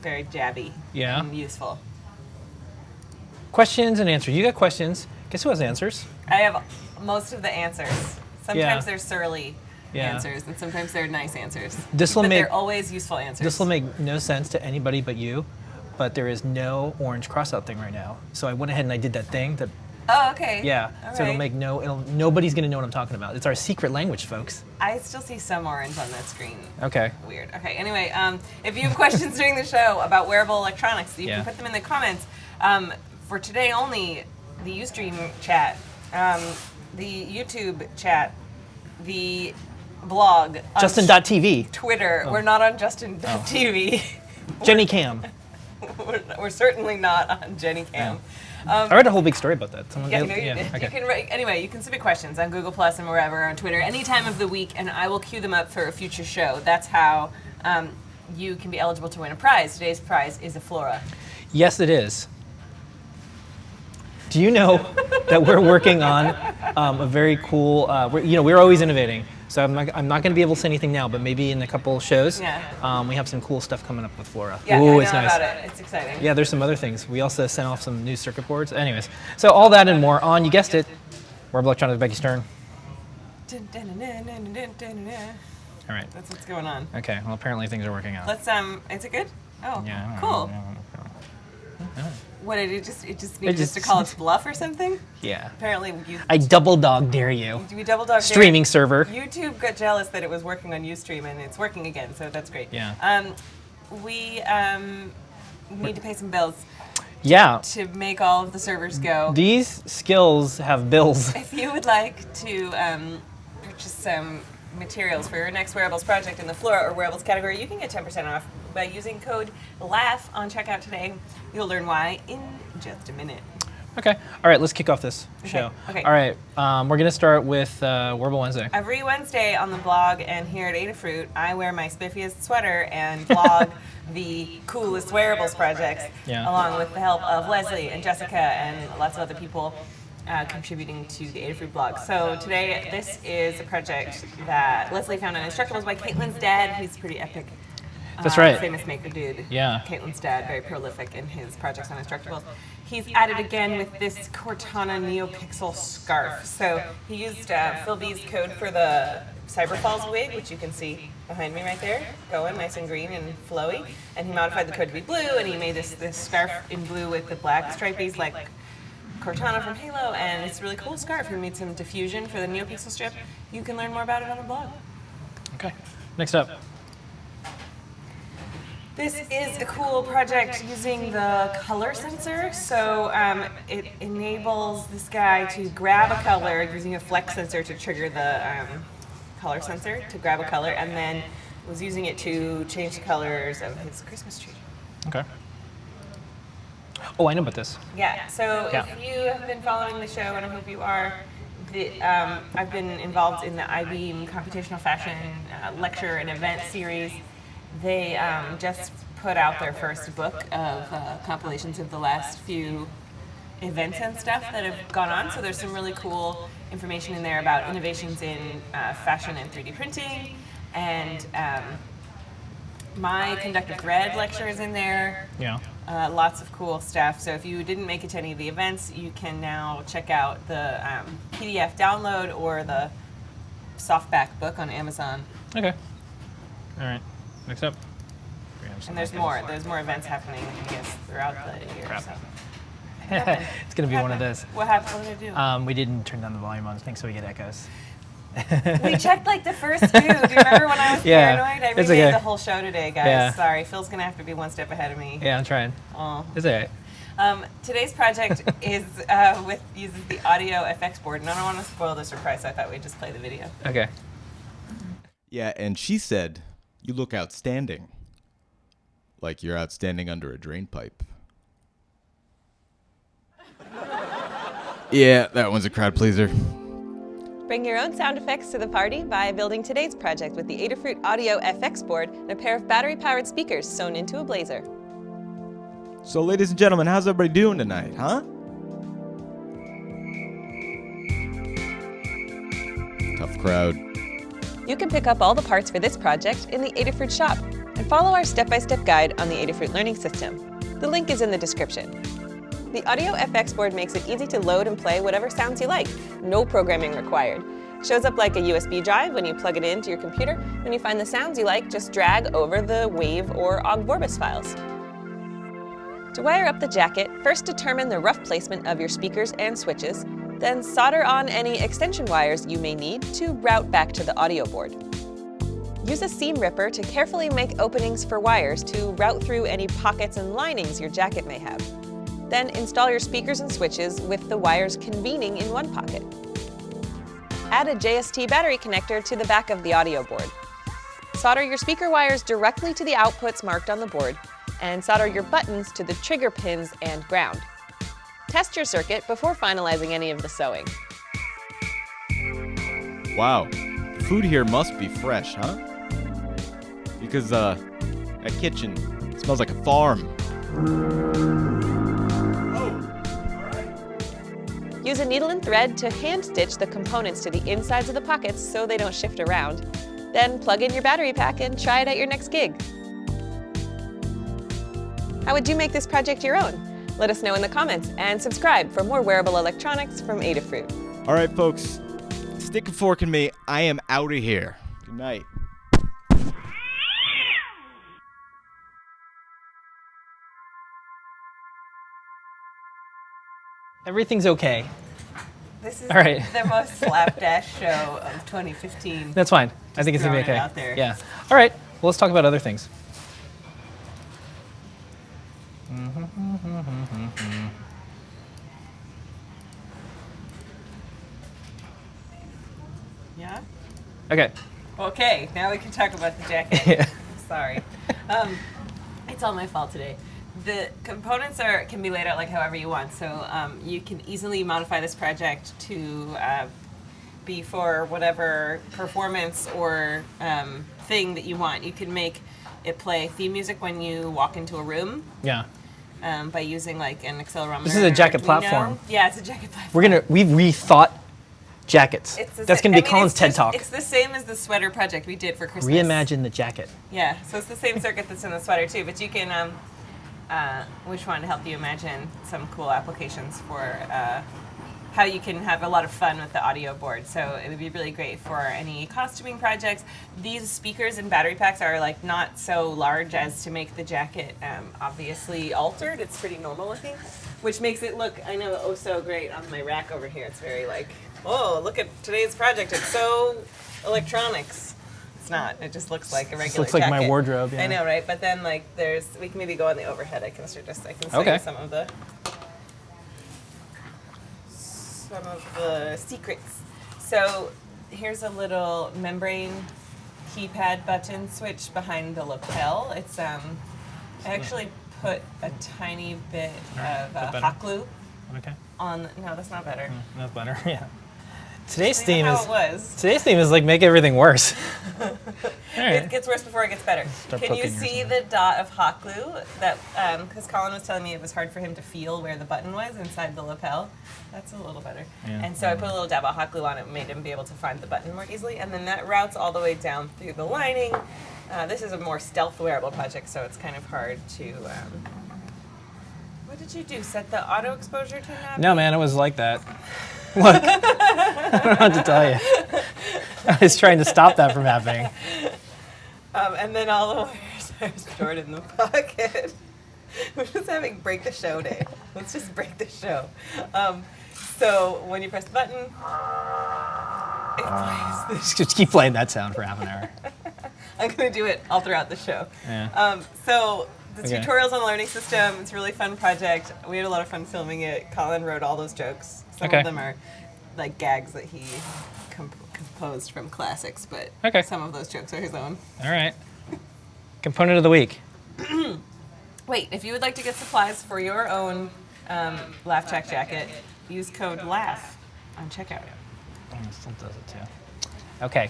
very jabby and useful. Questions and answers. You got questions. Guess who has answers? I have most of the answers. Sometimes they're surly answers, and sometimes they're nice answers. They're always useful answers. This will make no sense to anybody but you, but there is no orange cross-out thing right now. So I went ahead and I did that thing that... Oh, okay. Yeah, all so right. it'll make nobody's going to know what I'm talking about. It's our secret language, folks. I still see some orange on that screen. Okay. Weird. Okay, anyway, if you have questions during the show about wearable electronics, you can put them in the comments. For today only, the Ustream chat, the YouTube chat, the blog. Justin.tv. Twitter. We're not on Justin.tv. Jenny Cam. We're certainly not on Jenny Cam. I read a whole big story about that. You can anyway, you can submit questions on Google Plus and wherever, on Twitter, any time of the week, and I will queue them up for a future show. That's how you can be eligible to win a prize. Today's prize is a Flora. Yes, it is. Do you know that we're working on a very cool, we're always innovating. So I'm not going to be able to say anything now, but maybe in a couple shows, we have some cool stuff coming up with Flora. Yeah, Ooh, I know it's nice. about it. It's exciting. Yeah, there's some other things. We also sent off some new circuit boards. Anyways, so all that and more on, you guessed it, Wearable Electronics, Becky Stern. All right. That's what's going on. Okay, well apparently things are working out. Let's, is it good? Oh, cool. What did it just need us to call its bluff or something? Yeah. Apparently I double dog dare you. We double dog streaming server. YouTube got jealous that it was working on Ustream and it's working again, so that's great. Yeah. We need to pay some bills. Yeah. To make all of the servers go. These skills have bills. If you would like to purchase some materials for your next wearables project in the Flora or wearables category, you can get 10% off by using code LAUGH on checkout today. You'll learn why in just a minute. Okay. All right, let's kick off this show. Okay. All right, we're going to start with Wearable Wednesday. Every Wednesday on the blog and here at Adafruit, I wear my spiffiest sweater and blog the coolest wearables projects, along with the help of Leslie and Jessica and lots of other people contributing to the Adafruit blog. So today, this is a project that Leslie found on Instructables by Caitlin's dad. He's pretty epic. That's right. Famous maker dude. Yeah. Caitlin's dad, very prolific in his projects on Instructables. He's at it again with this Cortana Neopixel scarf. So he used Phil B's code for the Cyberfalls wig, which you can see behind me right there, going nice and green and flowy. And he modified the code to be blue, and he made this scarf in blue with the black stripies like Cortana from Halo, and it's a really cool scarf. He made some diffusion for the Neopixel strip. You can learn more about it on the blog. Okay. Next up. This is a cool project using the color sensor. So it enables this guy to grab a color using a flex sensor to trigger the color sensor to grab a color, and then was using it to change the colors of his Christmas tree. Okay. Oh, I know about this. Yeah, so if you have been following the show, and I hope you are, I've been involved in the IBM Computational Fashion lecture and event series. They just put out their first book of compilations of the last few events and stuff that have gone on. So there's some really cool information in there about innovations in fashion and 3D printing. And my conductive thread lecture is in there. Yeah. Lots of cool stuff. So if you didn't make it to any of the events, you can now check out the PDF download or the softback book on Amazon. Okay. All right. Next up. And there's more. There's more events happening, I guess, throughout the year. Crap. So. It's going to be one of those. What happened? What did I do? We didn't turn down the volume on the thing, so we get echoes. We checked like the first two. Do you remember when I was paranoid? I remade the whole show today, guys. Yeah. Sorry, Phil's gonna have to be one step ahead of me. Yeah, I'm trying. Oh. It's all right. Today's project is uses the audio FX board, and I don't want to spoil the surprise, so I thought we'd just play the video. Okay. Yeah, and she said, "You look outstanding, like you're outstanding under a drain pipe." Yeah, that one's a crowd pleaser. Bring your own sound effects to the party by building today's project with the Adafruit Audio FX board and a pair of battery-powered speakers sewn into a blazer. So, ladies and gentlemen, how's everybody doing tonight, huh? Tough crowd. You can pick up all the parts for this project in the Adafruit shop. And follow our step-by-step guide on the Adafruit learning system. The link is in the description. The Audio FX board makes it easy to load and play whatever sounds you like. No programming required. Shows up like a USB drive when you plug it into your computer. When you find the sounds you like, just drag over the WAV or OGG Vorbis files. To wire up the jacket, first determine the rough placement of your speakers and switches, then solder on any extension wires you may need to route back to the audio board. Use a seam ripper to carefully make openings for wires to route through any pockets and linings your jacket may have. Then install your speakers and switches with the wires convening in one pocket. Add a JST battery connector to the back of the audio board. Solder your speaker wires directly to the outputs marked on the board, and solder your buttons to the trigger pins and ground. Test your circuit before finalizing any of the sewing. Wow, food here must be fresh, huh? Because that kitchen smells like a farm. Use a needle and thread to hand stitch the components to the insides of the pockets so they don't shift around. Then plug in your battery pack and try it at your next gig. How would you make this project your own? Let us know in the comments and subscribe for more wearable electronics from Adafruit. All right, folks, stick a fork in me. I am out of here. Good night. Everything's okay. This is All right. the most slapdash show of 2015. That's fine. I think it's gonna be throwing okay. it out there. Yeah. All right. Well, let's talk about other things. Yeah? Okay. Okay, now we can talk about the jacket. Yeah. Sorry. It's all my fault today. The components can be laid out like however you want, so you can easily modify this project to be for whatever performance or thing that you want. You can make it play theme music when you walk into a room Yeah. by using like an accelerometer. This is a jacket Arduino. platform. Yeah, it's a jacket platform. We've rethought jackets. That's gonna be Colin's TED Talk. It's the same as the sweater project we did for Christmas. Reimagine the jacket. Yeah, so it's the same circuit that's in the sweater too, but you can, which one to help you imagine some cool applications for how you can have a lot of fun with the audio board. So it would be really great for any costuming projects. These speakers and battery packs are like not so large as to make the jacket obviously altered. It's pretty normal looking, which makes it look, I know, oh so great on my rack over here. It's very like, oh, look at today's project. It's so electronics. It's not. It just looks like a regular looks like jacket. my wardrobe, yeah. I know, right? But then like we can maybe go on the overhead. I can show Okay. you some of the secrets. So here's a little membrane keypad button switch behind the lapel. It's I actually put a tiny bit of hot glue Okay. on. No, that's not better. That's better. Yeah. Today's Actually, theme that's is how it was. today's theme is like make everything worse. All right. It gets worse before it gets better. Start Can you poking see yourself. the dot of hot glue? That because Colin was telling me it was hard for him to feel where the button was inside the lapel. That's a little better. Yeah. And so I put a little dab of hot glue on it and made him be able to find the button more easily. And then that routes all the way down through the lining. This is a more stealth wearable project, so it's kind of hard to. What did you do? Set the auto exposure to that? No, man, it was like that. Look, I don't know what to tell you. I was trying to stop that from happening. And then all the wires are stored in the pocket. We're just having break the show day. Let's just break the show. So when you press the button, it plays this. Just keep playing that sound for half an hour. I'm going to do it all throughout the show. Yeah. So the Okay. tutorials on the learning system, it's a really fun project. We had a lot of fun filming it. Colin wrote all those jokes. Some Okay. of them are like gags that he composed from classics, but Okay. some of those jokes are his own. All right. Component of the week. Wait, if you would like to get supplies for your own Laugh Track jacket, use code LAUGH on checkout. Oh, it still does it too. Okay.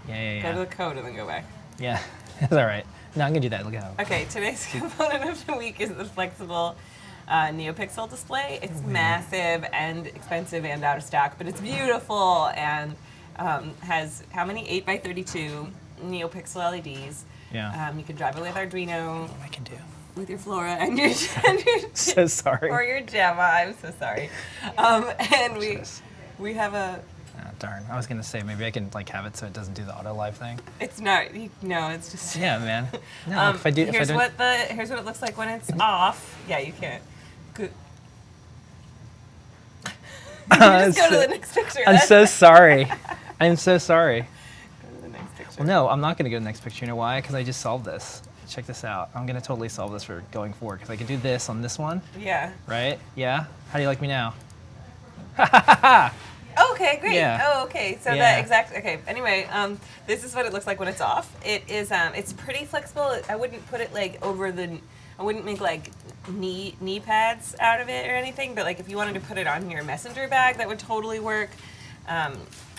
Yeah. Go to the code and then go back. Yeah. It's all right. No, I'm gonna do that. Look at how. Okay, today's component of the week is the flexible Neopixel display. It's massive and expensive and out of stock, but it's beautiful and has how many? 8x32 Neopixel LEDs. Yeah. You can drive it with Arduino, I can do. with your Flora and your, and your So sorry. or your Gemma. I'm so sorry. And we have a. Oh, darn. I was gonna say maybe I can like have it so it doesn't do the auto live thing. It's not. No, it's just. Yeah, man. No, if I do, here's what it looks like when it's off. Yeah, you can't. Good. You just go to the next picture. I'm so sorry. I'm so sorry. Go to the next picture. Well, no, I'm not gonna go to the next picture. You know why? Because I just solved this. Check this out. I'm gonna totally solve this for going forward because I can do this on this one. Yeah. Right? Yeah. How do you like me now? Okay, great. Yeah. Oh, okay. So Yeah. that exact. Okay. Anyway, this is what it looks like when it's off. It is. It's pretty flexible. I wouldn't put it like over the. I wouldn't make like knee pads out of it or anything. But like if you wanted to put it on your messenger bag, that would totally work.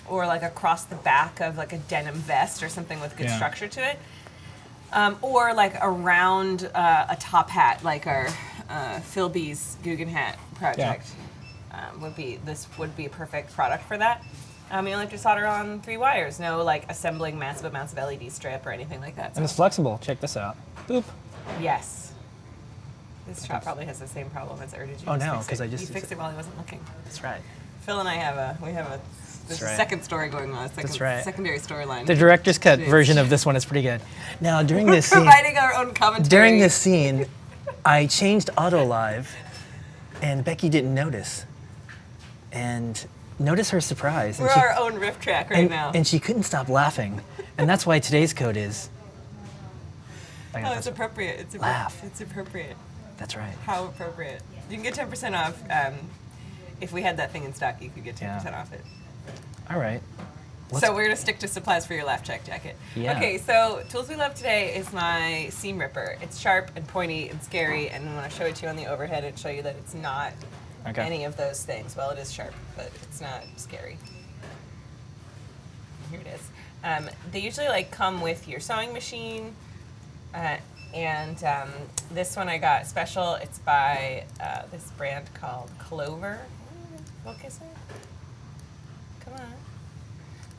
Or like across the back of like a denim vest or something with good structure to it. Or like around a top hat, like our Phil B's Guggen hat project. This would be a perfect product for that. You only have to solder on 3 wires. No like assembling massive amounts of LED strip or anything like that. And it's flexible. Check this out. Boop. Yes. This shop probably has the same problem as Did you Oh, just no, fix 'cause it? I just You fixed it while I wasn't looking. That's right. Phil and I have a there's a right. second story going on. That's right. Secondary storyline. The director's cut version of this one is pretty good. Now, during this scene, Providing our own commentary. during this scene, I changed auto live, and Becky didn't notice. And notice her surprise. And We're she, our own riff track right now. and she couldn't stop laughing, and that's why today's code is. Oh, it's appropriate. It's Laugh. It's appropriate. That's right. How appropriate. You can get 10% off. If we had that thing in stock, you could get 10% off it. All right. So we're going to stick to supplies for your laugh check jacket. Yeah. Okay, so tools we love today is my seam ripper. It's sharp and pointy and scary, and I want to show it to you on the overhead and show you that it's not any of those things. Well, it is sharp, but it's not scary. Here it is. They usually like come with your sewing machine, and this one I got special. It's by this brand called Clover. Focus it. Come on.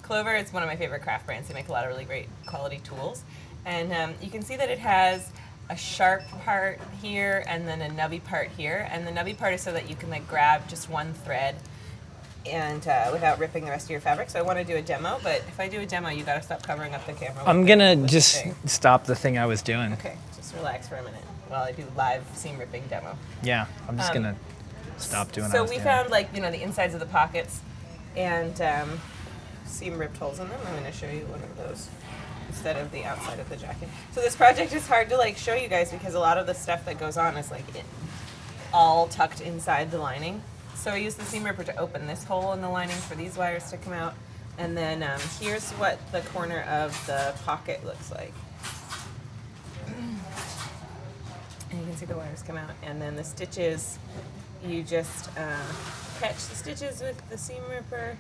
Clover is one of my favorite craft brands. They make a lot of really great quality tools. And you can see that it has a sharp part here and then a nubby part here. And the nubby part is so that you can like grab just one thread and without ripping the rest of your fabric. So I want to do a demo, but if I do a demo, you got to stop covering up the camera. I'm gonna just stop the thing I was doing. Okay, just relax for a minute while I do live seam ripping demo. Yeah, I'm just gonna stop doing that. So we found like, the insides of the pockets and seam ripped holes in them. I'm going to show you one of those instead of the outside of the jacket. So this project is hard to like show you guys because a lot of the stuff that goes on is like all tucked inside the lining. So I use the seam ripper to open this hole in the lining for these wires to come out. And then here's what the corner of the pocket looks like. And you can see the wires come out. And then the stitches, you just catch the stitches with the seam ripper,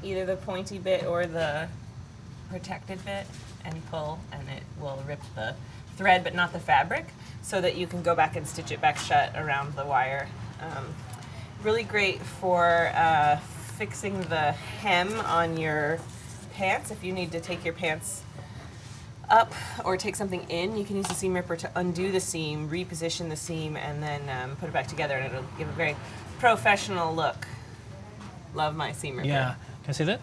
either the pointy bit or the protected bit, and pull, and it will rip the thread but not the fabric, so that you can go back and stitch it back shut around the wire. Really great for fixing the hem on your pants. If you need to take your pants up or take something in, you can use the seam ripper to undo the seam, reposition the seam, and then put it back together, and it'll give a very professional look. Love my seam ripper. Yeah. Can I see that?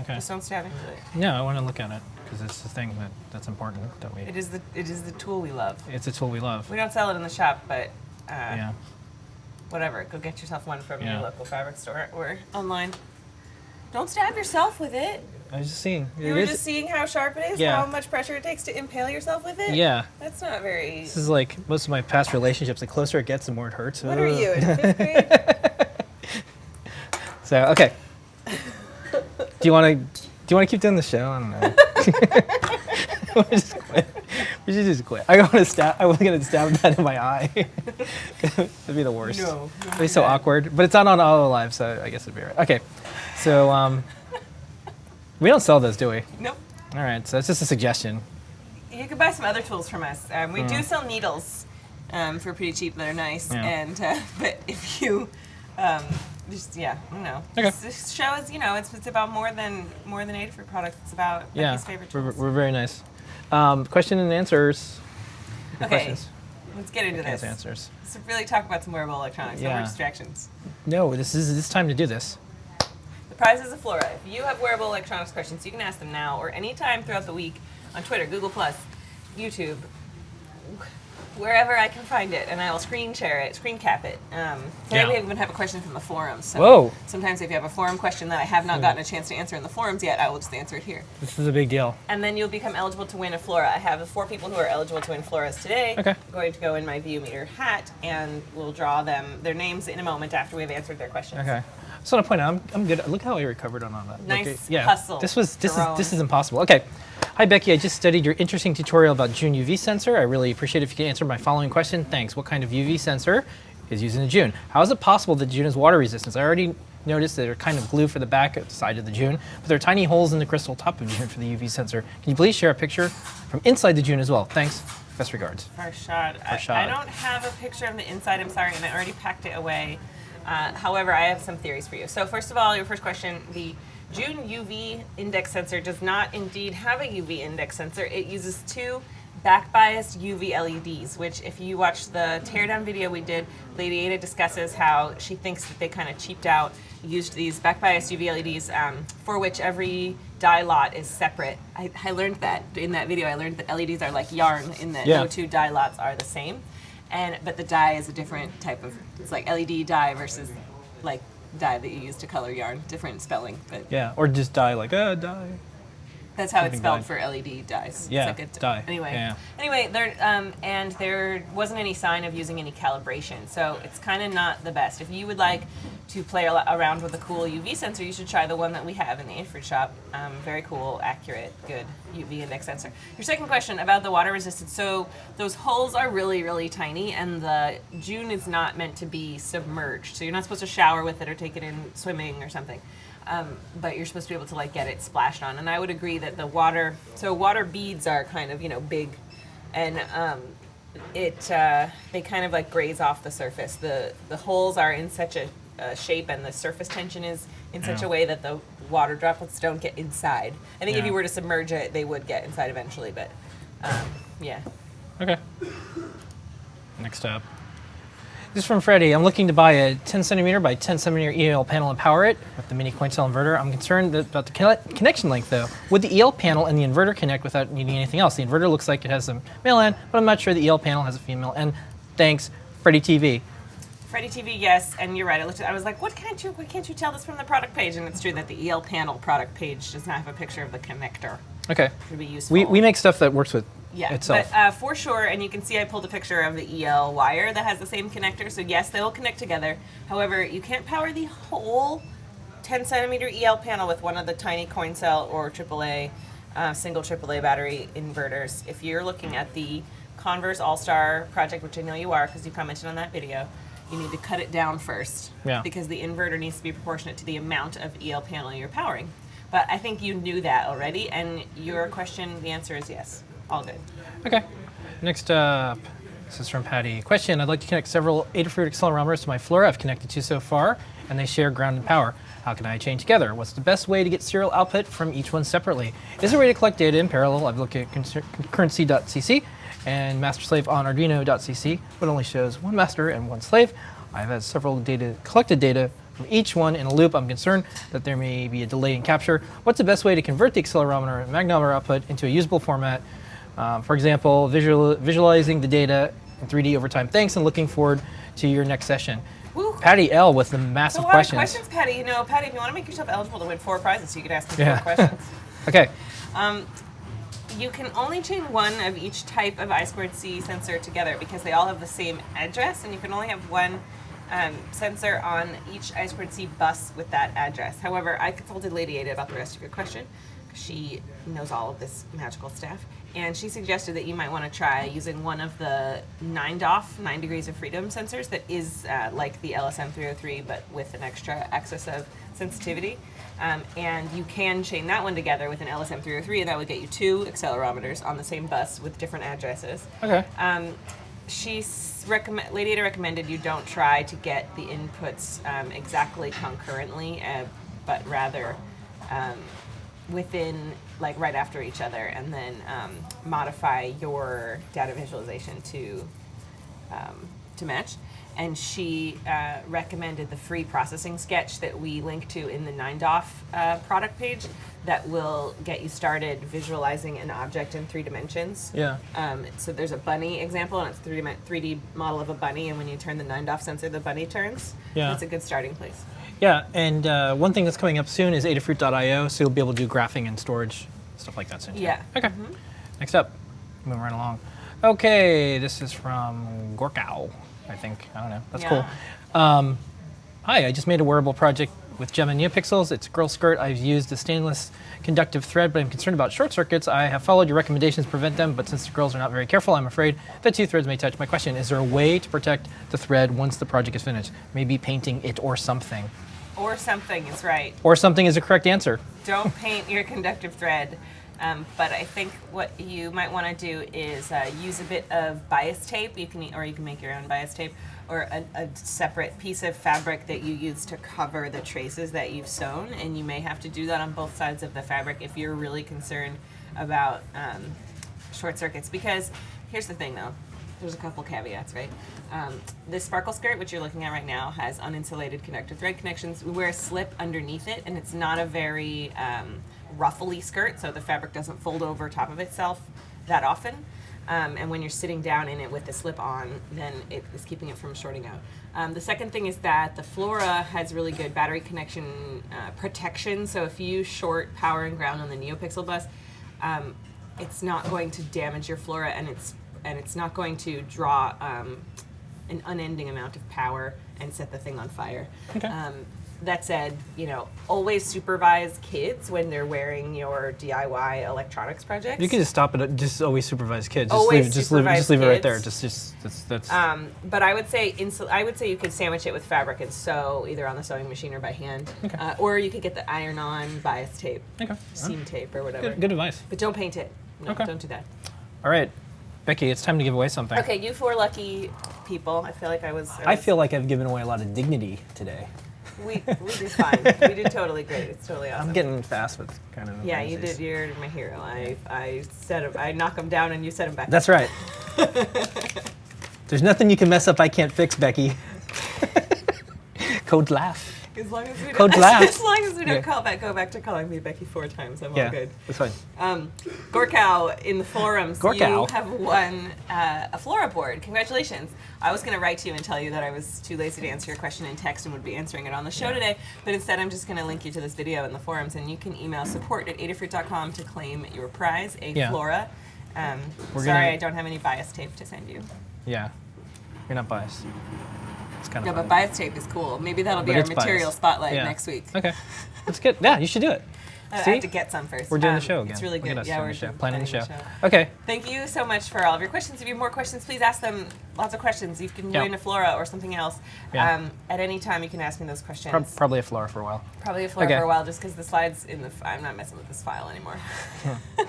Okay. Just don't stab into it. No, I want to look at it because it's the thing that's important that we. It is the tool we love. It's a tool we love. We don't sell it in the shop, but Yeah. whatever. Go get yourself one from your Yeah. local fabric store or online. Don't stab yourself with it. I was just seeing. You were just seeing how sharp it is, Yeah. how much pressure it takes to impale yourself with it? Yeah. That's not very... This is like most of my past relationships. The closer it gets, the more it hurts. What are you, in 5th grade? So okay. Do you want to keep doing the show? I don't know. We should just quit. I was gonna stab that in my eye. That'd be the worst. No. It'd be so awkward. But it's not on auto live, so I guess it'd be right. Okay. So we don't sell those, do we? Nope. All right. So it's just a suggestion. You can buy some other tools from us. We do sell needles for pretty cheap that are nice. Yeah. And but if you Just I don't know. Okay. This show is it's about more than Adafruit products. It's about Yeah, Becky's favorite tools. we're very nice. Question and answers. Your Okay, questions. let's get into this. Answers. Let's really talk about some wearable electronics. No more Yeah. distractions. No, this is time to do this. The prize is a Flora. If you have wearable electronics questions, you can ask them now or anytime throughout the week on Twitter, Google+, YouTube, wherever I can find it, and I will screen cap it. Today we even have a question from the forums. So Whoa. Sometimes if you have a forum question that I have not gotten a chance to answer in the forums yet, I will just answer it here. This is a big deal. And then you'll become eligible to win a Flora. I have 4 people who are eligible to win Floras today. Okay. I'm going to go in my View Meter hat, and we'll draw their names in a moment after we've answered their questions. Okay. I just want to point out, I'm good. Look how I recovered on all that. Nice Look, hustle, This is Jerome. impossible. Okay. Hi Becky, I just studied your interesting tutorial about June UV sensor. I really appreciate if you can answer my following question. Thanks. What kind of UV sensor is used in the June? How is it possible that June is water resistant? I already noticed that they're kind of glue for the back side of the June, but there are tiny holes in the crystal top of June for the UV sensor. Can you please share a picture from inside the June as well? Thanks. Best regards. Farshad. Farshad. I don't have a picture of the inside, I'm sorry, and I already packed it away. However, I have some theories for you. So first of all, your first question, the June UV index sensor does not indeed have a UV index sensor. It uses 2 back-biased UV LEDs, which if you watch the teardown video we did, Lady Ada discusses how she thinks that they kind of cheaped out, used these back-biased UV LEDs for which every dye lot is separate. I learned that in that video. I learned that LEDs are like yarn in that no 2 dye lots are the same. But the dye is a different type of, it's like LED dye versus like dye that you use to color yarn, different spelling. But Yeah, or just dye like, dye. that's how it's Something spelled dye. for LED dyes. Yeah, it's like dye. Anyway, Yeah. and there wasn't any sign of using any calibration, so it's kind of not the best. If you would like to play around with a cool UV sensor, you should try the one that we have in the Adafruit shop. Very cool, accurate, good UV index sensor. Your second question about the water resistance. So those holes are really, really tiny, and the June is not meant to be submerged. So you're not supposed to shower with it or take it in swimming or something. But you're supposed to be able to like get it splashed on. And I would agree that the water beads are kind of, big, and they kind of like graze off the surface. The holes are in such a shape, and the surface tension is in such a way that the water droplets don't get inside. I think if you were to submerge it, they would get inside eventually, but yeah. Okay. Next up. This is from Freddie. I'm looking to buy a 10 centimeter by 10 centimeter EL panel and power it with the mini coin cell inverter. I'm concerned about the connection length though. Would the EL panel and the inverter connect without needing anything else? The inverter looks like it has some male end, but I'm not sure the EL panel has a female end. Thanks, Freddie TV. Freddie TV, yes, and you're right. I was like, why can't you tell this from the product page? And it's true that the EL panel product page does not have a picture of the connector. Okay. Would be useful. We make stuff that works with itself. But for sure, and you can see I pulled a picture of the EL wire that has the same connector, so yes, they will connect together. However, you can't power the whole 10 centimeter EL panel with one of the tiny coin cell or AAA, single AAA battery inverters. If you're looking at the Converse All-Star project, which I know you are because you commented on that video, you need to cut it down first because the inverter needs to be proportionate to the amount of EL panel you're powering. But I think you knew that already, and your question, the answer is yes. All good. Okay. Next up, this is from Patty. Question, I'd like to connect several Adafruit accelerometers to my Flora I've connected to so far, and they share ground and power. How can I chain together? What's the best way to get serial output from each one separately? Is there a way to collect data in parallel? I've looked at concurrency.cc and master slave on arduino.cc, but only shows one master and one slave. I've had several collected data from each one in a loop. I'm concerned that there may be a delay in capture. What's the best way to convert the accelerometer and magnometer output into a usable format? For example, visualizing the data in 3D over time. Thanks, and looking forward to your next session. Woo. Patty L with the massive questions. Questions, Patty. Patty, if you want to make yourself eligible to win 4 prizes, you could ask me 4 questions. Okay. You can only chain one of each type of I2C sensor together because they all have the same address, and you can only have one sensor on each I2C bus with that address. However, I consulted Lady Ada about the rest of your question. She knows all of this magical stuff, and she suggested that you might want to try using one of the 9DOF, 9 degrees of freedom sensors that is like the LSM303 but with an extra axis of sensitivity. And you can chain that one together with an LSM303, and that would get you 2 accelerometers on the same bus with different addresses. Okay. Lady Ada recommended you don't try to get the inputs exactly concurrently, but rather within, like, right after each other, and then modify your data visualization to match. And she recommended the free processing sketch that we link to in the 9DOF product page that will get you started visualizing an object in 3 dimensions. Yeah. So there's a bunny example, and it's a 3D model of a bunny, and when you turn the 9DOF sensor, the bunny turns. Yeah. That's a good starting place. Yeah, and one thing that's coming up soon is Adafruit.io, so you'll be able to do graphing and storage, stuff like that soon. too. Yeah. Okay. Next up, moving right along. Okay, this is from Gorkow, I think. I don't know. That's cool. Hi, I just made a wearable project with Gemma Neopixels. It's a girl skirt. I've used a stainless conductive thread, but I'm concerned about short circuits. I have followed your recommendations to prevent them, but since the girls are not very careful, I'm afraid that 2 threads may touch. My question, is there a way to protect the thread once the project is finished? Maybe painting it or something. Or something is right. Or something is the correct answer. Don't paint your conductive thread. But I think what you might want to do is use a bit of bias tape. You can make your own bias tape, or a separate piece of fabric that you use to cover the traces that you've sewn. And you may have to do that on both sides of the fabric if you're really concerned about short circuits. Because here's the thing, though. There's a couple caveats, right? This sparkle skirt, which you're looking at right now, has uninsulated conductive thread connections. We wear a slip underneath it, and it's not a very ruffly skirt, so the fabric doesn't fold over top of itself that often. And when you're sitting down in it with the slip on, then it is keeping it from shorting out. The second thing is that the Flora has really good battery connection protection, so if you short power and ground on the Neopixel bus, it's not going to damage your Flora, and it's not going to draw an unending amount of power and set the thing on fire. Okay. That said, always supervise kids when they're wearing your DIY electronics projects. You can just stop it. Just always supervise kids. Just leave it right there. That's. But I would say you could sandwich it with fabric and sew either on the sewing machine or by hand. Okay. Or you could get the iron-on bias tape, Okay. seam tape or whatever. Good advice. But don't paint it. No, Okay. don't do that. All right, Becky, it's time to give away something. Okay, you 4 lucky people. I feel like I feel like I've given away a lot of dignity today. We did fine. We did totally great. It's totally awesome. I'm getting fast with kind of. Yeah, you did. You're my hero. I knock them down and you set them back. That's right. There's nothing you can mess up I can't fix, Becky. Code laugh. As long as we don't, Code laugh. as long as we don't Yeah. go back to calling me Becky 4 times, I'm Yeah, all good. that's fine. Gorkow in the forums, Gorkow. you have won a Flora board. Congratulations. I was going to write to you and tell you that I was too lazy to answer your question in text and would be answering it on the show today, but instead I'm just going to link you to this video in the forums, and you can email support@adafruit.com to claim your prize, a Yeah. Flora. I don't have any bias tape to send you. Yeah, you're not biased. It's kind No, of. but bias tape is cool. Maybe that'll be But our it's material biased. spotlight Yeah. next week. Okay, that's good. Yeah, you should do it. I See? have to get some first. We're doing the show again. It's really Look at good. us Yeah, doing we're the show. doing- Planning the show. show. Okay. Thank you so much for all of your questions. If you have more questions, please ask them. Lots of questions. You can Yeah. win a Flora or something else. Yeah. At any time, you can ask me those questions. Probably a Flora for a while. Probably a Flora Okay. for a while, just because the slides in the. I'm not messing with this file anymore.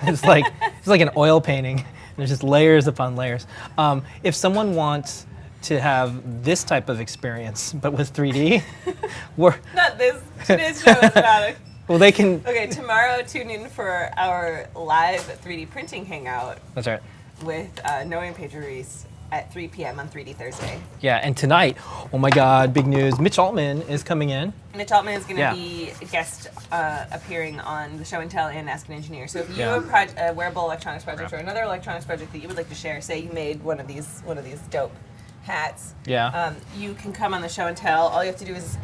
It's like an oil painting. There's just layers upon layers. If someone wants to have this type of experience, but with 3D, Not this. Today's show is about it. well, they can. Okay, tomorrow tune in for our live 3D printing hangout That's right. with Noe and Pedro Reese at 3 p.m. on 3D Thursday. Yeah, and tonight, oh my God, big news! Mitch Altman is coming in. Mitch Altman is going to Yeah. be a guest appearing on the show and tell and Ask an Engineer. So if you Yeah. have a wearable electronics project or another electronics project that you would like to share, say you made one of these dope hats. Yeah. You can come on the show and tell. All you have to do is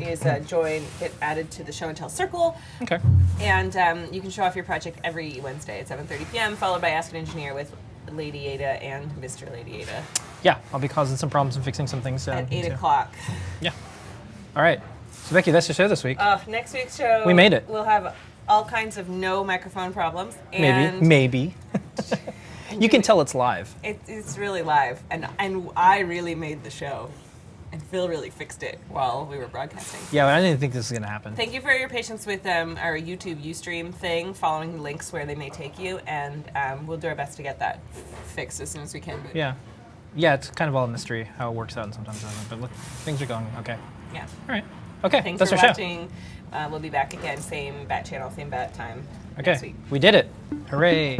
join, get added to the show and tell circle, Okay. and you can show off your project every Wednesday at 7:30 p.m. followed by Ask an Engineer with Lady Ada and Mr. Lady Ada Yeah, I'll be causing some problems and fixing some things. at 8 too. o'clock. Yeah. All right. So Becky, that's your show this week. Next week's show, We made it. We'll have all kinds of no microphone problems. And Maybe. You can tell it's live. It's really live, and I really made the show, and Phil really fixed it while we were broadcasting. Yeah, but I didn't think this was gonna happen. Thank you for your patience with our YouTube Ustream thing, following links where they may take you, and we'll do our best to get that fixed as soon as we can. But Yeah. yeah, it's kind of all a mystery how it works out and sometimes doesn't. But look, things are going okay. Yeah. All right. Okay, Thanks that's for our show. watching. We'll be back again, same bat channel, same bat time Okay, next week. we did it. Hooray.